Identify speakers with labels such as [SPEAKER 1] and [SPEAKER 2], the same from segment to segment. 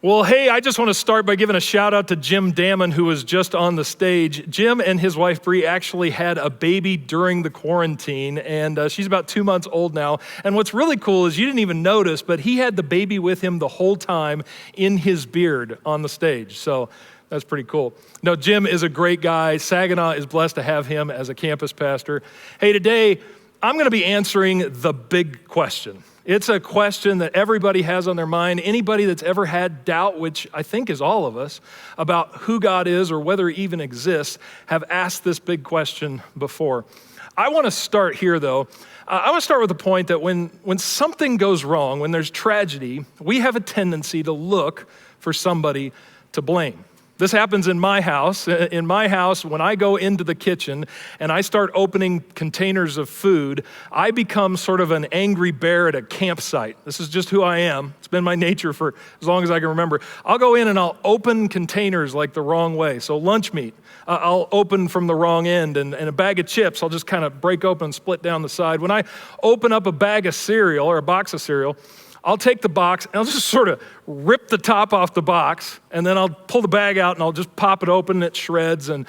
[SPEAKER 1] Well, hey, I just want to start by giving a shout out to Jim Damon, who was just on the stage. Jim and his wife, Bree, actually had a baby during the quarantine, and she's about 2 months old now. And what's really cool is you didn't even notice, but he had the baby with him the whole time in his beard on the stage. So that's pretty cool. No, Jim is a great guy. Saginaw is blessed to have him as a campus pastor. Hey, today, I'm going to be answering the big question. It's a question that everybody has on their mind. Anybody that's ever had doubt, which I think is all of us, about who God is or whether he even exists, have asked this big question before. I want to start here, though. I want to start with the point that when something goes wrong, when there's tragedy, we have a tendency to look for somebody to blame. This happens in my house. In my house, when I go into the kitchen and I start opening containers of food, I become sort of an angry bear at a campsite. This is just who I am. It's been my nature for as long as I can remember. I'll go in and I'll open containers like the wrong way. So lunch meat, I'll open from the wrong end, and a bag of chips, I'll just kind of break open and split down the side. When I open up a bag of cereal or a box of cereal, I'll take the box and I'll just sort of rip the top off the box, and then I'll pull the bag out and I'll just pop it open and it shreds. And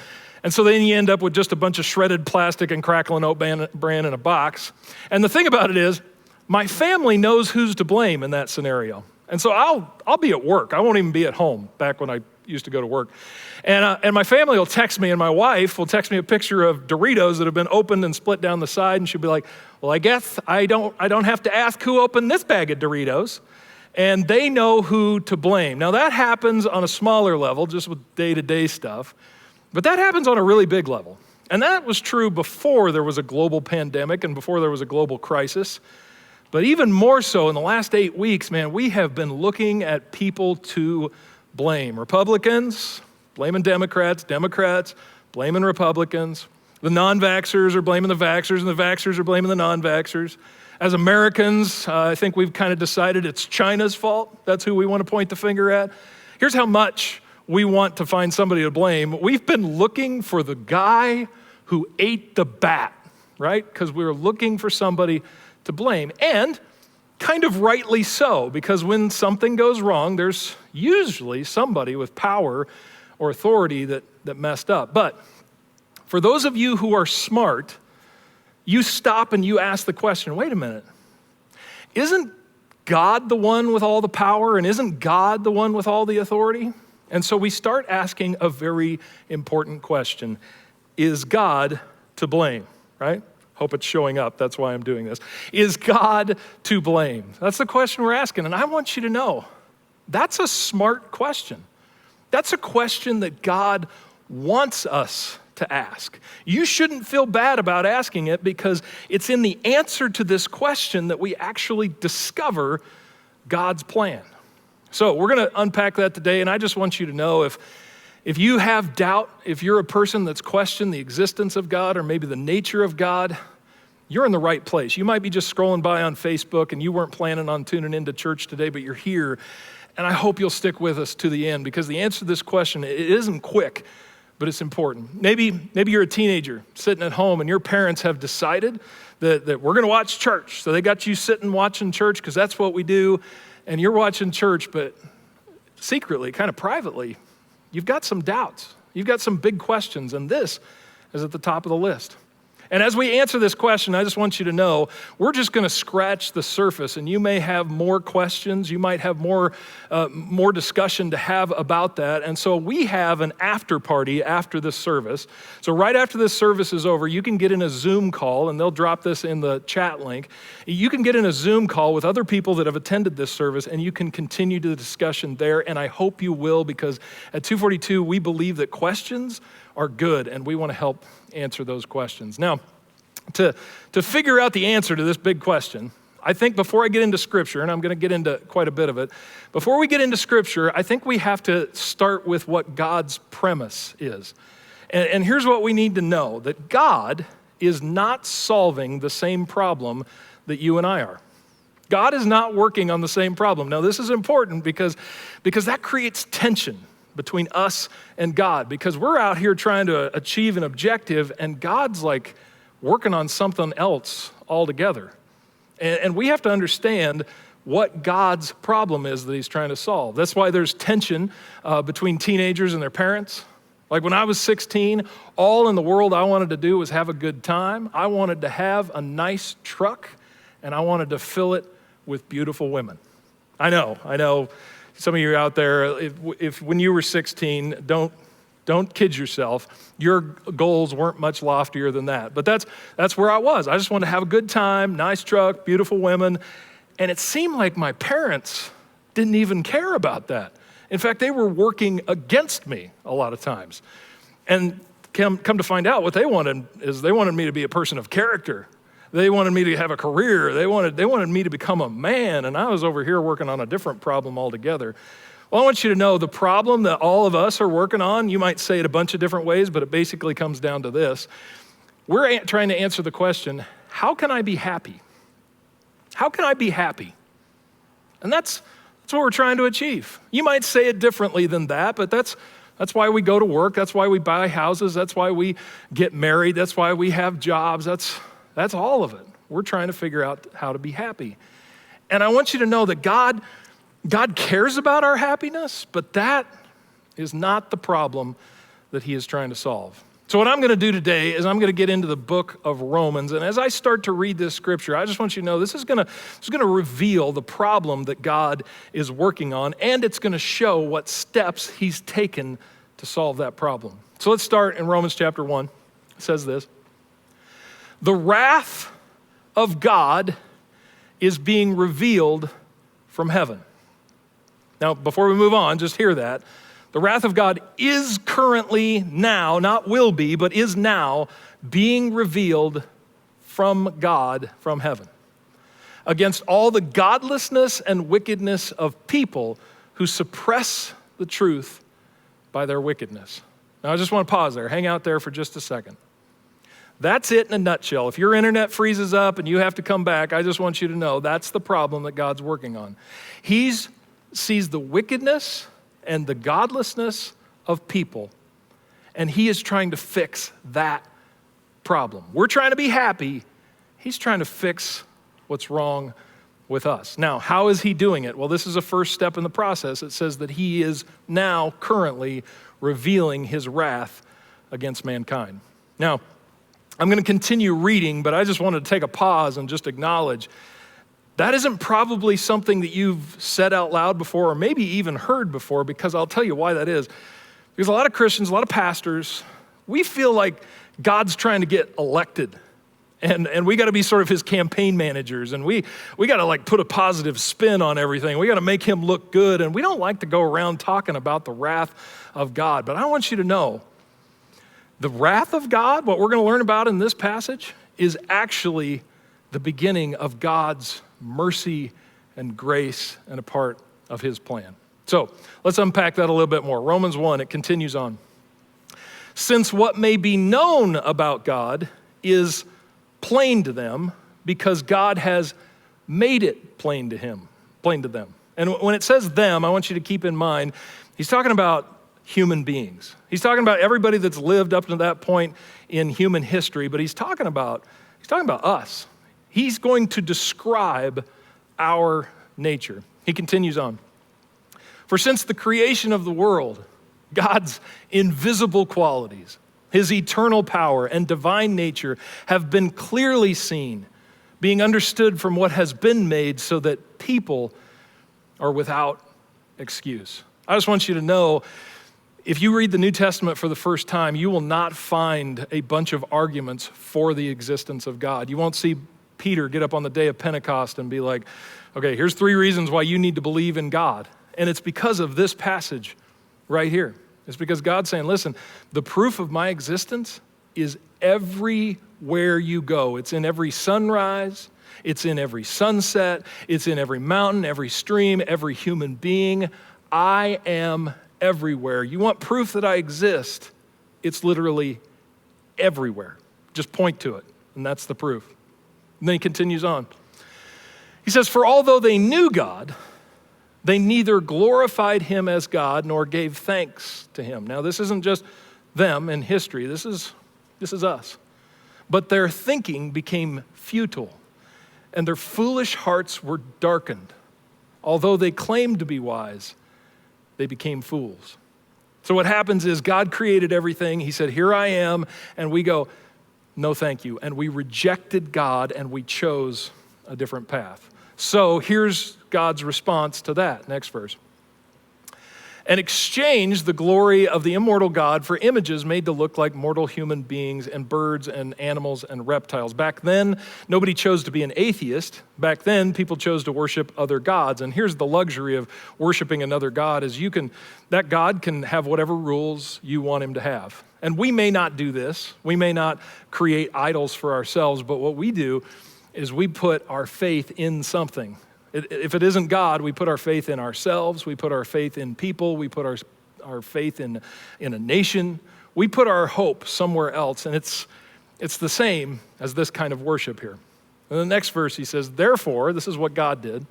[SPEAKER 1] so then you end up with just a bunch of shredded plastic and crackling oat bran in a box. And the thing about it is, my family knows who's to blame in that scenario. And so I'll be at work. I won't even be at home back when I used to go to work. And my family will text me, and my wife will text me a picture of Doritos that have been opened and split down the side, and she'll be like, well, I guess I don't have to ask who opened this bag of Doritos. And they know who to blame. Now that happens on a smaller level, just with day-to-day stuff, but that happens on a really big level. And that was true before there was a global pandemic and before there was a global crisis. But even more so in the last 8 weeks, man, we have been looking at people to blame. Republicans blaming Democrats, Democrats blaming Republicans. The non-vaxxers are blaming the vaxxers, and the vaxxers are blaming the non-vaxxers. As Americans, I think we've kind of decided it's China's fault. That's who we want to point the finger at. Here's how much we want to find somebody to blame. We've been looking for the guy who ate the bat, right? Because we were looking for somebody to blame. And kind of rightly so, because when something goes wrong, there's usually somebody with power or authority that messed up. But for those of you who are smart, you stop and you ask the question, wait a minute, isn't God the one with all the power, and isn't God the one with all the authority? And so we start asking a very important question. Is God to blame, right? Hope it's showing up. That's why I'm doing this. Is God to blame? That's the question we're asking. And I want you to know, that's a smart question. That's a question that God wants us to ask. You shouldn't feel bad about asking it, because it's in the answer to this question that we actually discover God's plan. So we're going to unpack that today, and I just want you to know if you have doubt, if you're a person that's questioned the existence of God or maybe the nature of God, you're in the right place. You might be just scrolling by on Facebook and you weren't planning on tuning into church today, but you're here. And I hope you'll stick with us to the end, because the answer to this question, it isn't quick, but it's important. Maybe you're a teenager sitting at home and your parents have decided that we're going to watch church. So they got you sitting watching church because that's what we do. And you're watching church, but secretly, kind of privately, you've got some doubts. You've got some big questions, and this is at the top of the list. And as we answer this question, I just want you to know, we're just going to scratch the surface, and you may have more questions. You might have more discussion to have about that. And so we have an after party after this service. So right after this service is over, you can get in a Zoom call, and they'll drop this in the chat link. You can get in a Zoom call with other people that have attended this service, and you can continue the discussion there. And I hope you will, because at 242, we believe that questions are good, and we want to help answer those questions. Now, to figure out the answer to this big question, I think before I get into Scripture, and I'm going to get into quite a bit of it, before we get into Scripture, I think we have to start with what God's premise is. And here's what we need to know, that God is not solving the same problem that you and I are. God is not working on the same problem. Now, this is important because that creates tension between us and God, because we're out here trying to achieve an objective and God's like working on something else altogether. And we have to understand what God's problem is that he's trying to solve. That's why there's tension between teenagers and their parents. Like when I was 16, all in the world I wanted to do was have a good time. I wanted to have a nice truck, and I wanted to fill it with beautiful women. I know. Some of you out there, if when you were 16, don't kid yourself. Your goals weren't much loftier than that. But that's where I was. I just wanted to have a good time, nice truck, beautiful women. And it seemed like my parents didn't even care about that. In fact, they were working against me a lot of times. And come to find out, what they wanted is they wanted me to be a person of character. They wanted me to have a career. They wanted me to become a man. And I was over here working on a different problem altogether. Well, I want you to know the problem that all of us are working on, you might say it a bunch of different ways, but it basically comes down to this. We're trying to answer the question, how can I be happy? How can I be happy? And that's what we're trying to achieve. You might say it differently than that, but that's why we go to work. That's why we buy houses. That's why we get married. That's why we have jobs. That's all of it. We're trying to figure out how to be happy. And I want you to know that God cares about our happiness, but that is not the problem that he is trying to solve. So what I'm going to do today is I'm going to get into the book of Romans. And as I start to read this scripture, I just want you to know this is going to reveal the problem that God is working on, and it's going to show what steps he's taken to solve that problem. So let's start in Romans chapter 1. It says this: the wrath of God is being revealed from heaven. Now, before we move on, just hear that. The wrath of God is currently now, not will be, but is now being revealed from God, from heaven, against all the godlessness and wickedness of people who suppress the truth by their wickedness. Now, I just want to pause there. Hang out there for just a second. That's it in a nutshell. If your internet freezes up and you have to come back, I just want you to know that's the problem that God's working on. He sees the wickedness and the godlessness of people, and he is trying to fix that problem. We're trying to be happy. He's trying to fix what's wrong with us. Now, how is he doing it? Well, this is a first step in the process. It says that he is now currently revealing his wrath against mankind. Now, I'm going to continue reading, but I just wanted to take a pause and just acknowledge that isn't probably something that you've said out loud before or maybe even heard before, because I'll tell you why that is. Because a lot of Christians, a lot of pastors, we feel like God's trying to get elected. And we got to be sort of his campaign managers, and we got to like put a positive spin on everything. We got to make him look good, and we don't like to go around talking about the wrath of God. But I want you to know, the wrath of God, what we're going to learn about in this passage, is actually the beginning of God's mercy and grace and a part of his plan. So let's unpack that a little bit more. Romans 1, it continues on. Since what may be known about God is plain to them, because God has made it plain to them. And when it says them, I want you to keep in mind, he's talking about human beings. He's talking about everybody that's lived up to that point in human history, but he's talking about us. He's going to describe our nature. He continues on. For since the creation of the world, God's invisible qualities, his eternal power and divine nature have been clearly seen, being understood from what has been made, so that people are without excuse. I just want you to know, if you read the New Testament for the first time, you will not find a bunch of arguments for the existence of God. You won't see Peter get up on the day of Pentecost and be like, okay, here's 3 reasons why you need to believe in God. And it's because of this passage right here. It's because God's saying, listen, the proof of my existence is everywhere you go. It's in every sunrise. It's in every sunset. It's in every mountain, every stream, every human being. I am everywhere. You want proof that I exist? It's literally everywhere. Just point to it, and that's the proof. And then he continues on. He says, for although they knew God, they neither glorified him as God nor gave thanks to him. Now, this isn't just them in history. This is us. But their thinking became futile, and their foolish hearts were darkened. Although they claimed to be wise, they became fools. So what happens is God created everything. He said, here I am. And we go, no, thank you. And we rejected God and we chose a different path. So here's God's response to that. Next verse. And exchanged the glory of the immortal God for images made to look like mortal human beings and birds and animals and reptiles. Back then, nobody chose to be an atheist. Back then, people chose to worship other gods. And here's the luxury of worshiping another god is that god can have whatever rules you want him to have. And we may not do this. We may not create idols for ourselves, but what we do is we put our faith in something. If it isn't God, we put our faith in ourselves, we put our faith in people, we put our faith in a nation. We put our hope somewhere else, and it's the same as this kind of worship here. In the next verse, he says, therefore, this is what God did,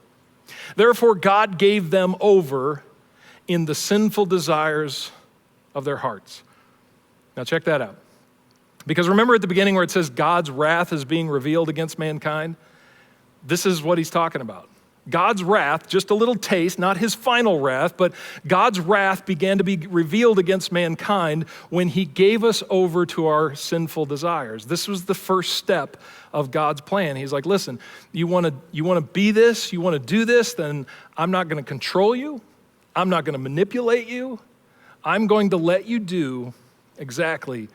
[SPEAKER 1] therefore God gave them over in the sinful desires of their hearts. Now check that out. Because remember at the beginning where it says God's wrath is being revealed against mankind? This is what he's talking about. God's wrath, just a little taste, not his final wrath, but God's wrath began to be revealed against mankind when he gave us over to our sinful desires. This was the first step of God's plan. He's like, listen, you want to be this, you want to do this, then I'm not going to control you. I'm not going to manipulate you. I'm going to let you do exactly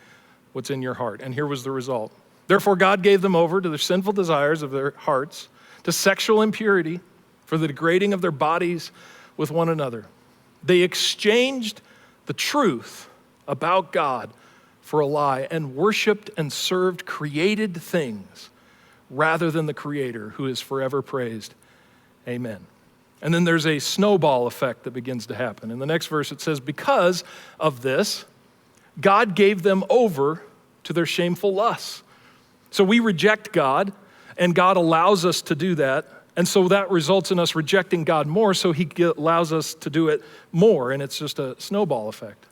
[SPEAKER 1] what's in your heart. And here was the result. Therefore, God gave them over to the sinful desires of their hearts, to sexual impurity, for the degrading of their bodies with one another. They exchanged the truth about God for a lie and worshiped and served created things rather than the Creator who is forever praised. Amen. And then there's a snowball effect that begins to happen. In the next verse it says, because of this, God gave them over to their shameful lusts. So we reject God, and God allows us to do that. And so that results in us rejecting God more, so he allows us to do it more, and it's just a snowball effect.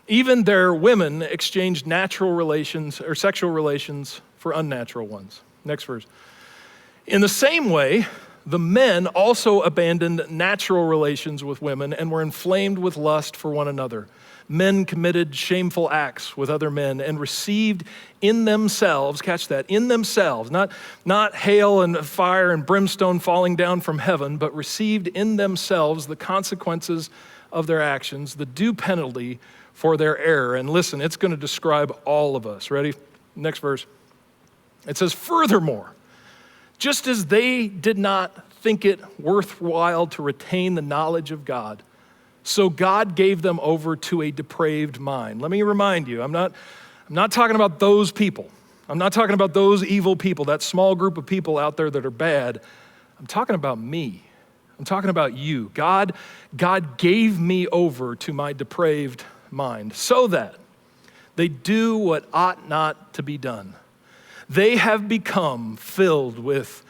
[SPEAKER 1] Even their women exchanged natural relations or sexual relations for unnatural ones. Next verse. In the same way, the men also abandoned natural relations with women and were inflamed with lust for one another. Men committed shameful acts with other men and received in themselves, catch that, in themselves, not hail and fire and brimstone falling down from heaven, but received in themselves the consequences of their actions, the due penalty for their error. And listen, it's going to describe all of us. Ready? Next verse. It says, furthermore, just as they did not think it worthwhile to retain the knowledge of God, so God gave them over to a depraved mind. Let me remind you, I'm not talking about those people. I'm not talking about those evil people, that small group of people out there that are bad. I'm talking about me. I'm talking about you. God gave me over to my depraved mind so that they do what ought not to be done. They have become filled with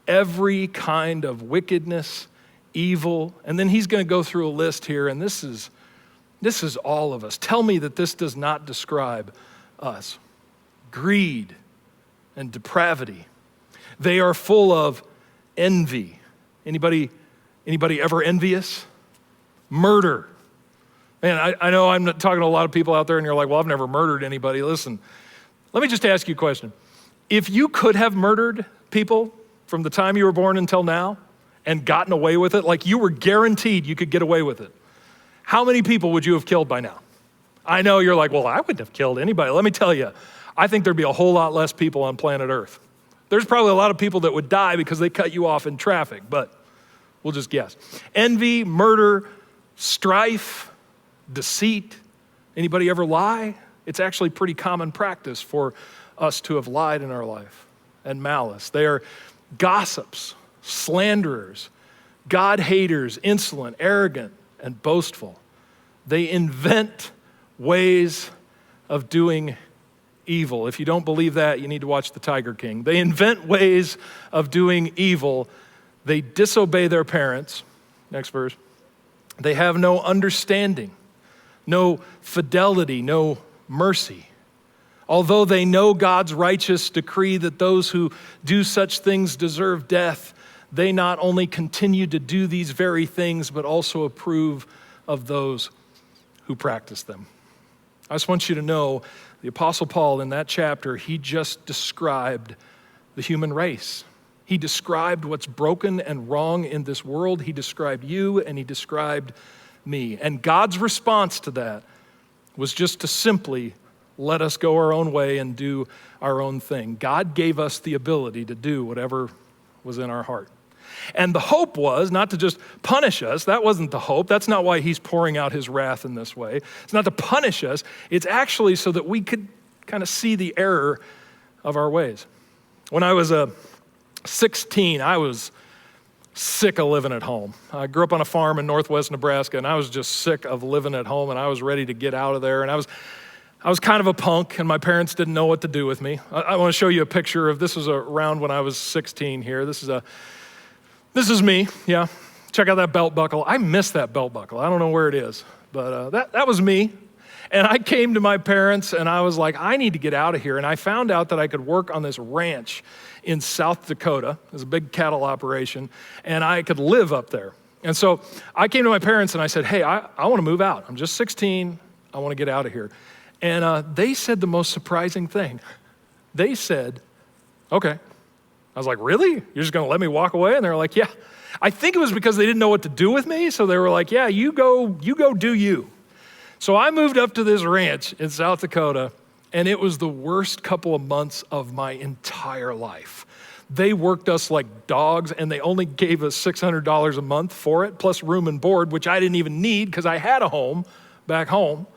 [SPEAKER 1] every kind of wickedness, evil, and then he's going to go through a list here, and this is all of us. Tell me that this does not describe us. Greed and depravity. They are full of envy. Anybody ever envious? Murder. Man, I know I'm talking to a lot of people out there, and you're like, well, I've never murdered anybody. Listen, let me just ask you a question. If you could have murdered people from the time you were born until now, and gotten away with it, like you were guaranteed you could get away with it, how many people would you have killed by now? I know you're like, well, I wouldn't have killed anybody. Let me tell you, I think there'd be a whole lot less people on planet Earth. There's probably a lot of people that would die because they cut you off in traffic, but we'll just guess. Envy, murder, strife, deceit. Anybody ever lie? It's actually pretty common practice for us to have lied in our life. And malice. They are gossips, slanderers, God haters, insolent, arrogant, and boastful. They invent ways of doing evil. If you don't believe that, you need to watch The Tiger King. They invent ways of doing evil. They disobey their parents. Next verse. They have no understanding, no fidelity, no mercy. Although they know God's righteous decree that those who do such things deserve death, they not only continue to do these very things, but also approve of those who practice them. I just want you to know, the Apostle Paul in that chapter, he just described the human race. He described what's broken and wrong in this world. He described you and he described me. And God's response to that was just to simply let us go our own way and do our own thing. God gave us the ability to do whatever was in our heart. And the hope was not to just punish us. That wasn't the hope. That's not why he's pouring out his wrath in this way. It's not to punish us. It's actually so that we could kind of see the error of our ways. When I was 16, I was sick of living at home. I grew up on a farm in northwest Nebraska, and I was just sick of living at home, and I was ready to get out of there. And I was kind of a punk, and my parents didn't know what to do with me. I want to show you a picture of, this was around when I was 16 here. This is me, yeah. Check out that belt buckle. I miss that belt buckle. I don't know where it is, but that was me. And I came to my parents, and I was like, I need to get out of here. And I found out that I could work on this ranch in South Dakota. It was a big cattle operation, and I could live up there. And so I came to my parents, and I said, hey, I want to move out. I'm just 16. I want to get out of here. And they said the most surprising thing. They said, okay. I was like, really? You're just going to let me walk away? And they were like, yeah. I think it was because they didn't know what to do with me. So they were like, yeah, you go do you. So I moved up to this ranch in South Dakota, and it was the worst couple of months of my entire life. They worked us like dogs, and they only gave us $600 a month for it, plus room and board, which I didn't even need because I had a home back home.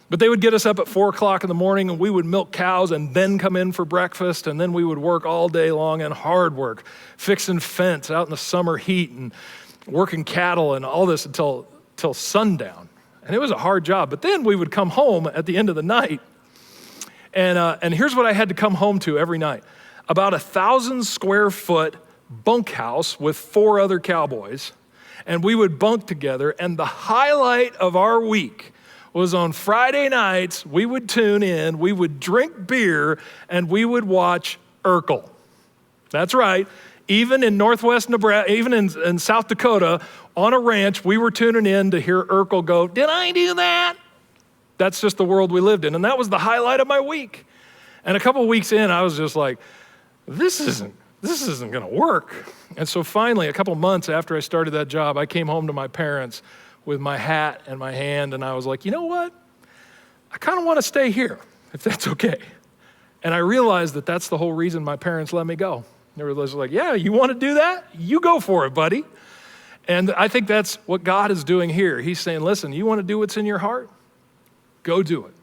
[SPEAKER 1] But they would get us up at 4 o'clock in the morning, and we would milk cows and then come in for breakfast, and then we would work all day long and hard work, fixing fence out in the summer heat and working cattle and all this until sundown. And it was a hard job. But then we would come home at the end of the night, and here's what I had to come home to every night. About 1,000 square foot bunkhouse with 4 other cowboys, and we would bunk together, and the highlight of our week was on Friday nights. We would tune in, we would drink beer, and we would watch Urkel. That's right. Even in northwest Nebraska, even in South Dakota, on a ranch, we were tuning in to hear Urkel go, did I do that? That's just the world we lived in. And that was the highlight of my week. And a couple weeks in, I was just like, this isn't going to work. And so finally, a couple months after I started that job, I came home to my parents with my hat in my hand, and I was like, you know what? I kind of want to stay here, if that's okay. And I realized that that's the whole reason my parents let me go. They were like, yeah, you want to do that? You go for it, buddy. And I think that's what God is doing here. He's saying, listen, you want to do what's in your heart? Go do it.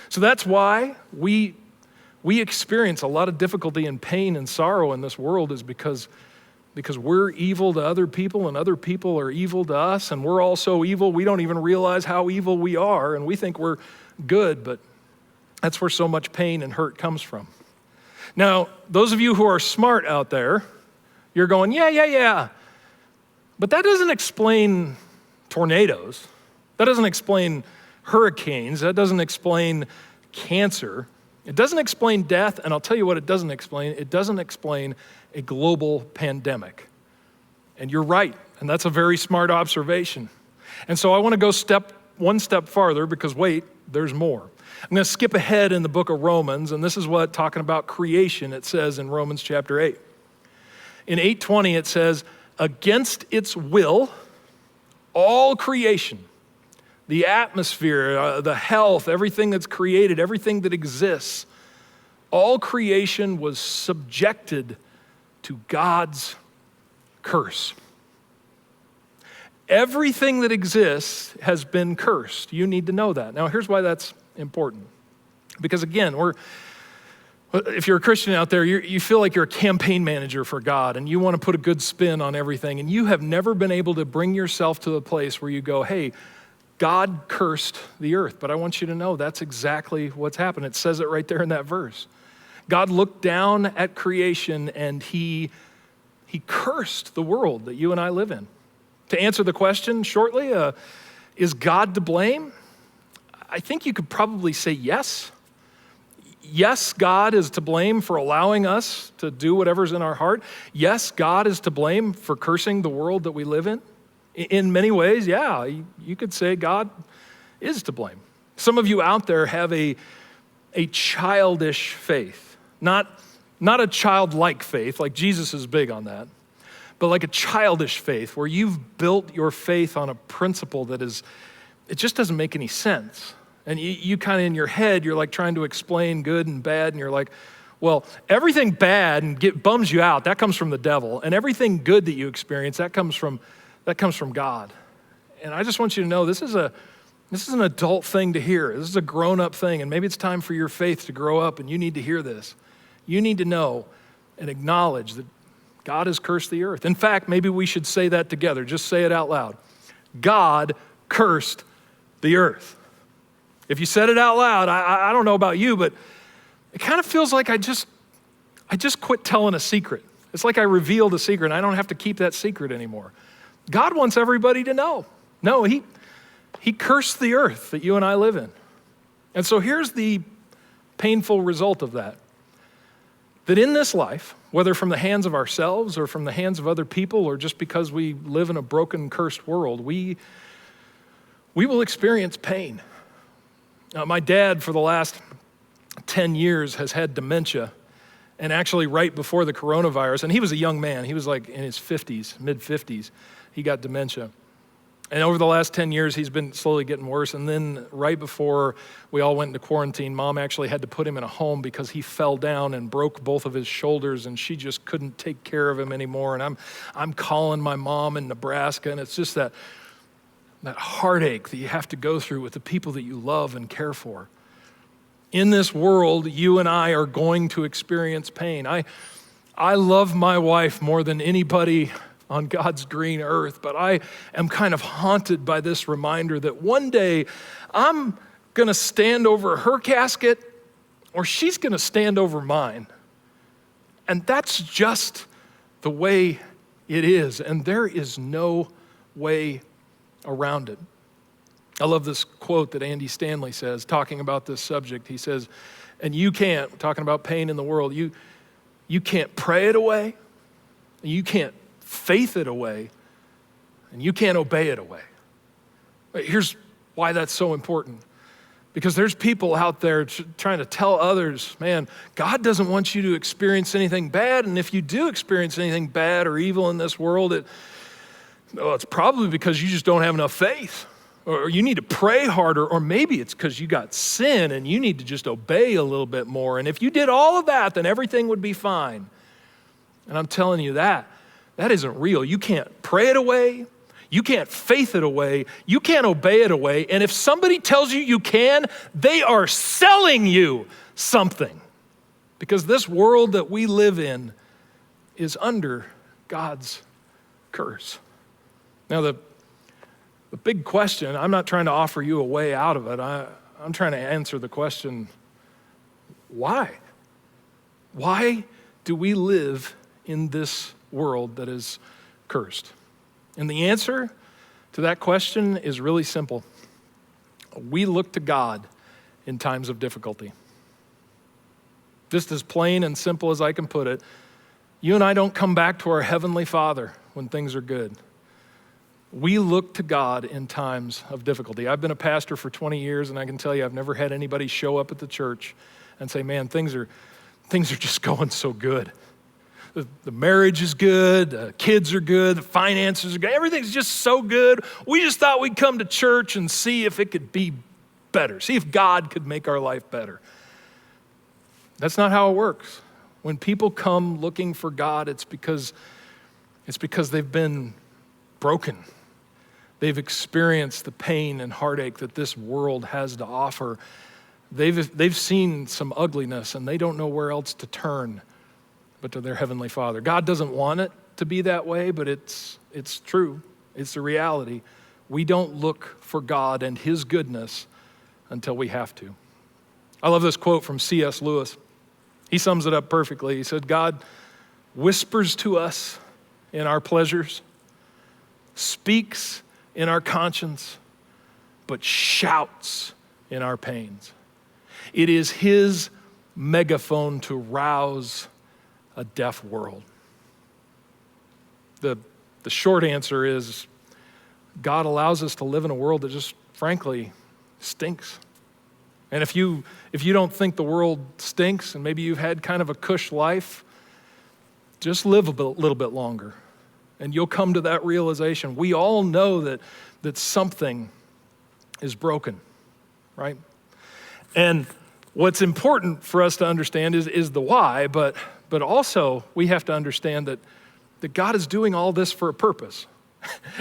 [SPEAKER 1] So that's why we experience a lot of difficulty and pain and sorrow in this world, is because we're evil to other people and other people are evil to us, and we're all so evil we don't even realize how evil we are, and we think we're good, but that's where so much pain and hurt comes from. Now, those of you who are smart out there, you're going, yeah. But that doesn't explain tornadoes. That doesn't explain hurricanes. That doesn't explain cancer. It doesn't explain death, and I'll tell you what it doesn't explain. It doesn't explain a global pandemic. And you're right, and that's a very smart observation. And so I want to go one step farther, because wait, there's more. I'm going to skip ahead in the book of Romans, and this is what, talking about creation, it says in Romans chapter 8. In 8:20 it says, against its will, all creation, the atmosphere, the health, everything that's created, everything that exists, all creation was subjected to God's curse. Everything that exists has been cursed. You need to know that. Now, here's why that's important. Because again, if you're a Christian out there, you feel like you're a campaign manager for God, and you want to put a good spin on everything, and you have never been able to bring yourself to the place where you go, hey, God cursed the earth. But I want you to know that's exactly what's happened. It says it right there in that verse. God looked down at creation and he cursed the world that you and I live in. To answer the question shortly, is God to blame? I think you could probably say yes. Yes, God is to blame for allowing us to do whatever's in our heart. Yes, God is to blame for cursing the world that we live in. In many ways, yeah, you could say God is to blame. Some of you out there have a childish faith, not a childlike faith, like Jesus is big on that, but like a childish faith where you've built your faith on a principle that it just doesn't make any sense. And you kind of in your head, you're like trying to explain good and bad, and you're like, well, everything bad and bums you out, that comes from the devil, and everything good that you experience, that comes from God. And I just want you to know this is an adult thing to hear. This is a grown-up thing, and maybe it's time for your faith to grow up, and you need to hear this. You need to know and acknowledge that God has cursed the earth. In fact, maybe we should say that together. Just say it out loud. God cursed the earth. If you said it out loud, I don't know about you, but it kind of feels like I just quit telling a secret. It's like I revealed a secret, and I don't have to keep that secret anymore. God wants everybody to know. No, he cursed the earth that you and I live in. And so here's the painful result of that. That in this life, whether from the hands of ourselves or from the hands of other people or just because we live in a broken, cursed world, we will experience pain. My dad, for the last 10 years, has had dementia. And actually right before the coronavirus, and he was a young man, he was like in his 50s, mid-50s, he got dementia. And over the last 10 years, he's been slowly getting worse. And then right before we all went into quarantine, Mom actually had to put him in a home because he fell down and broke both of his shoulders, and she just couldn't take care of him anymore. And I'm calling my mom in Nebraska, and it's just that heartache that you have to go through with the people that you love and care for. In this world, you and I are going to experience pain. I love my wife more than anybody on God's green earth, but I am kind of haunted by this reminder that one day I'm gonna stand over her casket or she's gonna stand over mine. And that's just the way it is, and there is no way around it. I love this quote that Andy Stanley says, talking about this subject. He says, and you can't, talking about pain in the world, you can't pray it away, you can't faith it away, and you can't obey it away. Here's why that's so important. Because there's people out there trying to tell others, man, God doesn't want you to experience anything bad, and if you do experience anything bad or evil in this world, it's probably because you just don't have enough faith. Or you need to pray harder, or maybe it's because you got sin and you need to just obey a little bit more. And if you did all of that, then everything would be fine. And I'm telling you that isn't real. You can't pray it away. You can't faith it away. You can't obey it away. And if somebody tells you you can, they are selling you something. Because this world that we live in is under God's curse. Now, the big question, I'm not trying to offer you a way out of it. I'm trying to answer the question, why? Why do we live in this world that is cursed? And the answer to that question is really simple. We look to God in times of difficulty. Just as plain and simple as I can put it, you and I don't come back to our Heavenly Father when things are good. We look to God in times of difficulty. I've been a pastor for 20 years, and I can tell you I've never had anybody show up at the church and say, man, things are just going so good. The marriage is good, the kids are good, the finances are good, everything's just so good. We just thought we'd come to church and see if it could be better, see if God could make our life better. That's not how it works. When people come looking for God, it's because they've been broken. They've experienced the pain and heartache that this world has to offer. They've seen some ugliness, and they don't know where else to turn but to their Heavenly Father. God doesn't want it to be that way, but it's true. It's the reality. we don't look for God and his goodness until we have to. I love this quote from C.S. Lewis. He sums it up perfectly. He said, God whispers to us in our pleasures, speaks in our conscience, but shouts in our pains. It is his megaphone to rouse a deaf world. The short answer is God allows us to live in a world that just frankly stinks. And if you don't think the world stinks and maybe you've had kind of a cush life, just live a little bit longer and you'll come to that realization. We all know that something is broken, right? And what's important for us to understand is the why, but also we have to understand that God is doing all this for a purpose.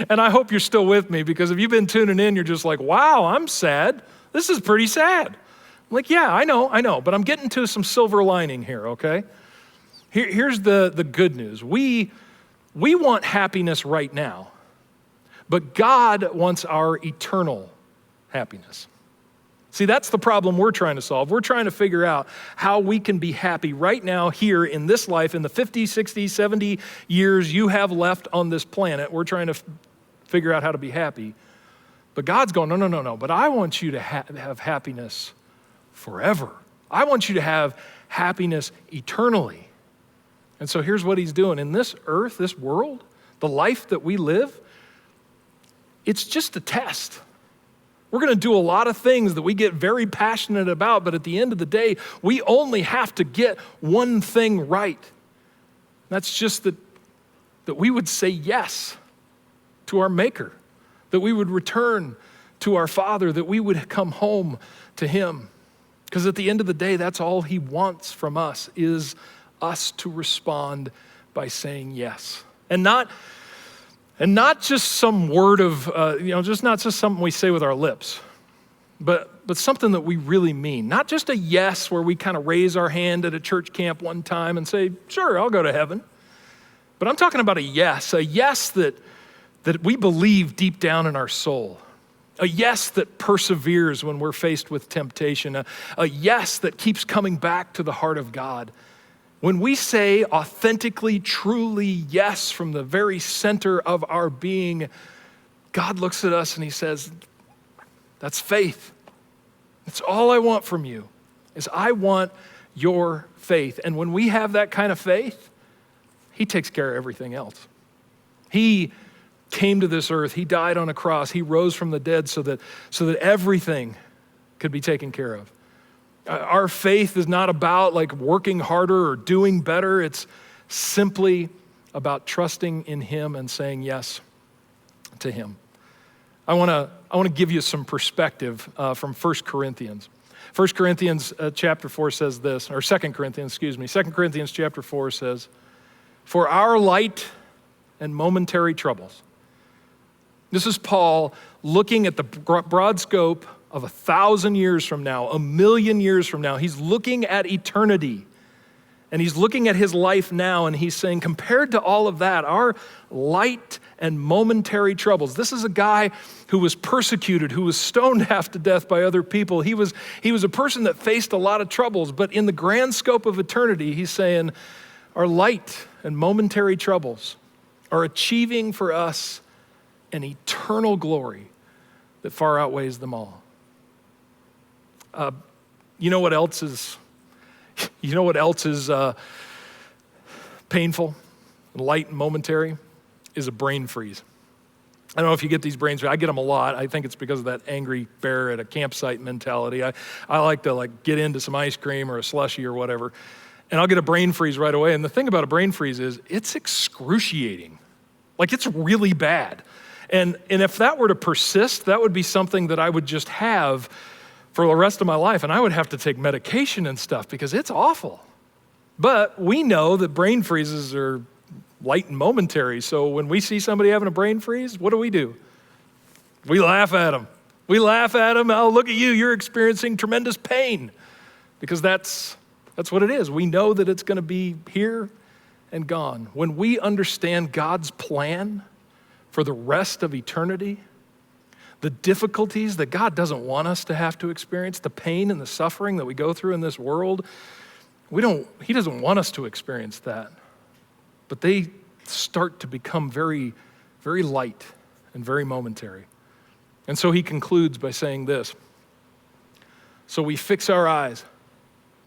[SPEAKER 1] And I hope you're still with me, because if you've been tuning in, you're just like, wow, I'm sad. This is pretty sad. I'm like, yeah, I know, but I'm getting to some silver lining here, okay? Here's the good news. We want happiness right now, but God wants our eternal happiness. See, that's the problem we're trying to solve. We're trying to figure out how we can be happy right now here in this life, in the 50, 60, 70 years you have left on this planet. We're trying to figure out how to be happy. But God's going, no, but I want you to have happiness forever. I want you to have happiness eternally. And so here's what he's doing. In this earth, this world, the life that we live, it's just a test. We're going to do a lot of things that we get very passionate about, but at the end of the day, we only have to get one thing right. That's just that we would say yes to our Maker, that we would return to our Father, that we would come home to him. Because at the end of the day, that's all he wants from us, is us to respond by saying yes. And not just some word of, not just something we say with our lips, but something that we really mean. Not just a yes where we kind of raise our hand at a church camp one time and say, sure, I'll go to heaven. But I'm talking about a yes that we believe deep down in our soul. A yes that perseveres when we're faced with temptation. A yes that keeps coming back to the heart of God. When we say authentically, truly yes from the very center of our being, God looks at us and he says, that's faith. That's all I want from you, is I want your faith. And when we have that kind of faith, he takes care of everything else. He came to this earth, he died on a cross, he rose from the dead so that everything could be taken care of. Our faith is not about like working harder or doing better. It's simply about trusting in him and saying yes to him. I want to give you some perspective from 1 Corinthians. 1 Corinthians chapter 4 says this, or 2 Corinthians, 2 Corinthians chapter 4 says, for our light and momentary troubles. This is Paul looking at the broad scope of 1,000 years from now, 1,000,000 years from now. He's looking at eternity, and he's looking at his life now, and he's saying, compared to all of that, our light and momentary troubles. This is a guy who was persecuted, who was stoned half to death by other people. He was a person that faced a lot of troubles, but in the grand scope of eternity, he's saying, our light and momentary troubles are achieving for us an eternal glory that far outweighs them all. You know what else is painful, light and momentary? Is a brain freeze. I don't know if you get these brain freezes. I get them a lot. I think it's because of that angry bear at a campsite mentality. I like to get into some ice cream or a slushie or whatever, and I'll get a brain freeze right away. And the thing about a brain freeze is it's excruciating. Like, it's really bad. And if that were to persist, that would be something that I would just have for the rest of my life, and I would have to take medication and stuff because it's awful. But we know that brain freezes are light and momentary, so when we see somebody having a brain freeze, what do? We laugh at them. Oh, look at you, you're experiencing tremendous pain, because that's what it is. We know that it's going to be here and gone. When we understand God's plan for the rest of eternity, the difficulties that God doesn't want us to have to experience, the pain and the suffering that we go through in this world. He doesn't want us to experience that. But they start to become very, very light and very momentary. And so he concludes by saying this. So we fix our eyes,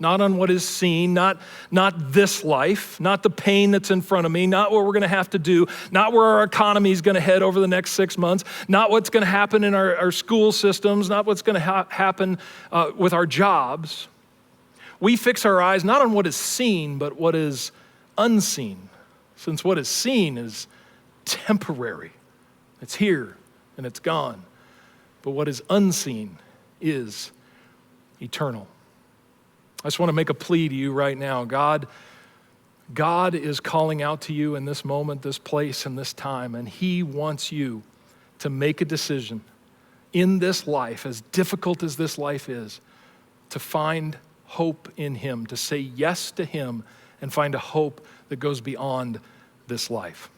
[SPEAKER 1] not on what is seen, not this life, not the pain that's in front of me, not what we're going to have to do, not where our economy is going to head over the next 6 months, not what's going to happen in our school systems, not what's going to happen with our jobs. We fix our eyes not on what is seen, but what is unseen, since what is seen is temporary. It's here and it's gone. But what is unseen is eternal. I just want to make a plea to you right now. God is calling out to you in this moment, this place, and this time, and he wants you to make a decision in this life, as difficult as this life is, to find hope in him, to say yes to him and find a hope that goes beyond this life.